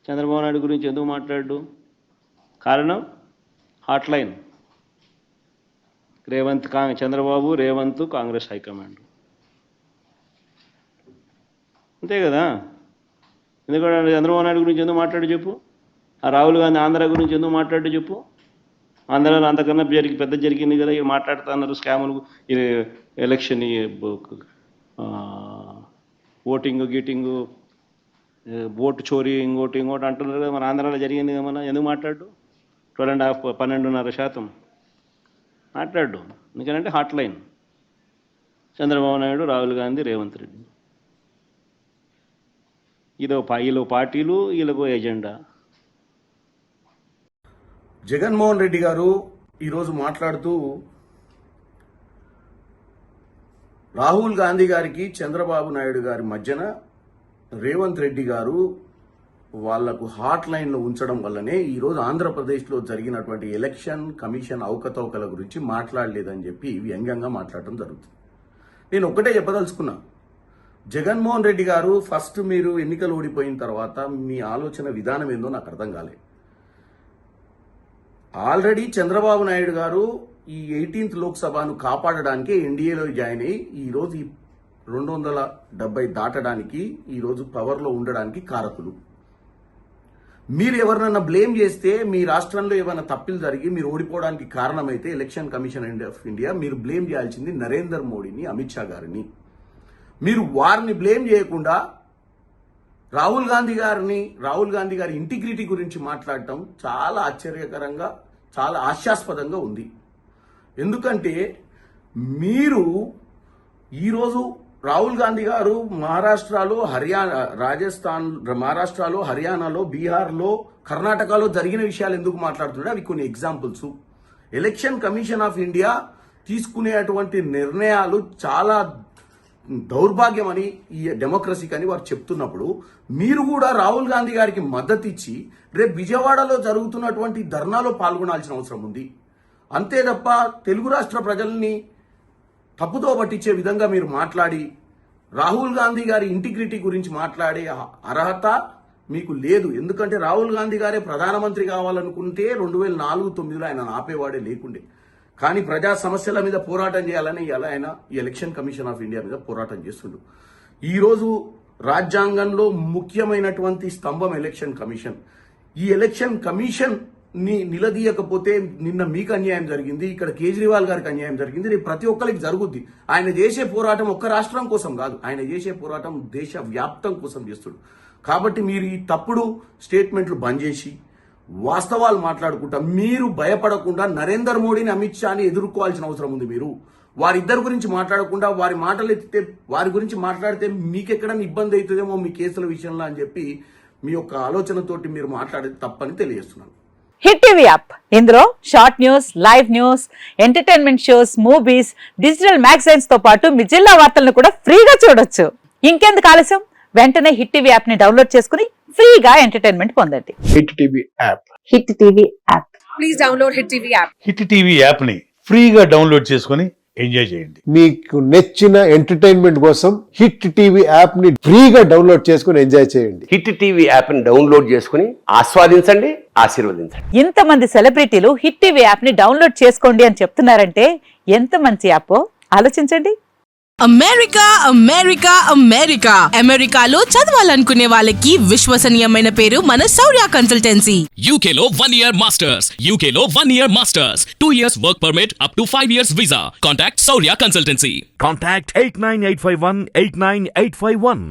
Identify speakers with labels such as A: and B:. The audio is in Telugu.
A: చంద్రబాబు నాయుడు గురించి ఎందుకు మాట్లాడు? కారణం హాట్లైన్ చంద్రబాబు రేవంత్ కాంగ్రెస్ హైకమాండ్, అంతే కదా. ఎందుకంటే చంద్రబాబు నాయుడు గురించి ఎందుకు మాట్లాడు చెప్పు? ఆ రాహుల్ గాంధీ ఆంధ్ర గురించి ఎందుకు మాట్లాడు చెప్పు? ఆంధ్రాలో అంతకన్నా పెద్ద జరిగింది కదా, ఇవి మాట్లాడుతున్నారు స్కాములు, ఇది ఎలక్షన్, ఓటింగ్ గీటింగు, ఓటు చోరీ, ఇంకోటి అంటున్నారు కదా. మన ఆంధ్రాలో జరిగింది కదా, మన ఎందుకు మాట్లాడు? 12.5% మాట్లాడు. ఎందుకంటే హాట్లైన్ చంద్రబాబు నాయుడు, రాహుల్ గాంధీ, రేవంత్ రెడ్డి, వీళ్ళు పార్టీలు, వీళ్ళకు ఎజెండా.
B: జగన్మోహన్ రెడ్డి గారు ఈరోజు మాట్లాడుతూ రాహుల్ గాంధీ గారికి చంద్రబాబు నాయుడు గారి మధ్యన రేవంత్ రెడ్డి గారు వాళ్లకు హాట్ లైన్లో ఉంచడం వల్లనే ఈరోజు ఆంధ్రప్రదేశ్లో జరిగినటువంటి ఎలక్షన్ కమిషన్ అవకతవకల గురించి మాట్లాడలేదని చెప్పి వ్యంగ్యంగా మాట్లాడడం జరుగుతుంది. నేను ఒక్కటే చెప్పదలుచుకున్నా, జగన్మోహన్ రెడ్డి గారు ఫస్ట్ మీరు ఎన్నికలు ఓడిపోయిన తర్వాత మీ ఆలోచన విధానం ఏందో నాకు అర్థం కాలేదు. ఆల్రెడీ చంద్రబాబు నాయుడు గారు ఈ 18th లోక్సభను కాపాడడానికి ఎన్డీఏలో జాయిన్ అయ్యి ఈరోజు 270 దాటడానికి ఈరోజు పవర్లో ఉండడానికి కారకులు. మీరు ఎవరినన్నా బ్లేమ్ చేస్తే, మీ రాష్ట్రంలో ఏమైనా తప్పులు జరిగి మీరు ఓడిపోవడానికి కారణమైతే ఎలక్షన్ కమిషన్ ఆఫ్ ఇండియా మీరు బ్లేమ్ చేయాల్సింది నరేందర్ మోడీని, అమిత్ షా గారిని. మీరు వారిని బ్లేమ్ చేయకుండా రాహుల్ గాంధీ గారి ఇంటిగ్రిటీ గురించి మాట్లాడటం చాలా ఆశ్చర్యకరంగా, చాలా హాస్యాస్పదంగా ఉంది. ఎందుకంటే మీరు ఈరోజు రాహుల్ గాంధీ గారు మహారాష్ట్రలో, హర్యానాలో, బీహార్లో, కర్ణాటకలో జరిగిన విషయాలు ఎందుకు మాట్లాడుతున్నాడు? అవి కొన్ని examples. Election commission of India తీసుకునేటువంటి నిర్ణయాలు చాలా దౌర్భాగ్యం అని, ఈ డెమోక్రసీకి అని వారు చెప్తున్నప్పుడు మీరు కూడా రాహుల్ గాంధీ గారికి మద్దతు ఇచ్చి రేపు విజయవాడలో జరుగుతున్నటువంటి ధర్నాలో పాల్గొనాల్సిన అవసరం ఉంది. అంతే తప్ప తెలుగు రాష్ట్ర ప్రజల్ని తప్పుదో పట్టించే విధంగా మీరు మాట్లాడి రాహుల్ గాంధీ గారి ఇంటిగ్రిటీ గురించి మాట్లాడే అర్హత మీకు లేదు. ఎందుకంటే రాహుల్ గాంధీ గారే ప్రధానమంత్రి కావాలనుకుంటే 2004-09లో ఆయన ఆపేవాడే లేకుండే. కానీ ప్రజా సమస్యల మీద పోరాటం చేయాలని ఇలా ఆయన ఈ ఎలక్షన్ కమిషన్ ఆఫ్ ఇండియా మీద పోరాటం చేస్తుండు. ఈరోజు రాజ్యాంగంలో ముఖ్యమైనటువంటి స్తంభం ఎలక్షన్ కమిషన్. ఈ ఎలక్షన్ కమిషన్ ని నిలదీయకపోతే నిన్న మీకు అన్యాయం జరిగింది, ఇక్కడ కేజ్రీవాల్ గారికి అన్యాయం జరిగింది, రేపు ప్రతి ఒక్కరికి జరుగుద్ది. ఆయన చేసే పోరాటం ఒక్క రాష్ట్రం కోసం కాదు, ఆయన చేసే పోరాటం దేశ వ్యాప్తం కోసం చేస్తుడు. కాబట్టి మీరు ఈ తప్పుడు స్టేట్మెంట్లు బంద్ చేసి వాస్తవాలు మాట్లాడుకుంటా, మీరు భయపడకుండా నరేందర్ మోడీని, అమిత్ షాని ఎదుర్కోవాల్సిన అవసరం ఉంది. మీరు వారిద్దరి గురించి మాట్లాడకుండా వారి మాటలు ఎత్తితే, వారి గురించి మాట్లాడితే మీకెక్కడన్నా ఇబ్బంది అవుతుందేమో మీ కేసుల విషయంలో అని చెప్పి మీ యొక్క ఆలోచనతోటి మీరు మాట్లాడేది తప్పని తెలియజేస్తున్నాను.
C: హిట్ టీవీ యాప్, ఇందులో short news, live news, entertainment shows, movies, digital magazines తో పాటు మీ జిల్లా వార్తలను కూడా ఫ్రీగా చూడొచ్చు. ఇంకెందుకు ఆలస్యం, వెంటనే హిట్ టీవీ యాప్ ని డౌన్లోడ్ చేసుకుని ఫ్రీగా ఎంటర్టైన్మెంట్ పొందండి.
D: Hit TV app,
C: hit TV app,
E: please download hit TV app.
D: Hit TV app ని ఫ్రీగా డౌన్లోడ్ చేసుకుని ఎంజాయ్ చేయండి.
F: మీకు నచ్చిన ఎంటర్టైన్మెంట్ కోసం హిట్ టీవీ యాప్ ని ఫ్రీగా డౌన్లోడ్ చేసుకుని ఎంజాయ్ చేయండి.
G: హిట్ టీవీ యాప్ ని డౌన్లోడ్ చేసుకుని ఆస్వాదించండి, ఆశీర్వదించండి.
C: ఇంతమంది సెలబ్రిటీలు హిట్ టీవీ యాప్ ని డౌన్లోడ్ చేసుకోండి అని చెప్తున్నారంటే ఎంత మంచి యాప్ ఆలోచించండి.
E: అమెరికా అమెరికా అమెరికా అమెరికాలో చదవాలనుకునే వాళ్ళకి విశ్వసనీయమైన పేరు మన శౌర్య కన్సల్టెన్సీ.
H: UK లో 1 year masters, UK లో 1 year masters, 2 years work permit up to 5 years visa. Contact Saurya Consultancy.
I: Contact 89851 89851.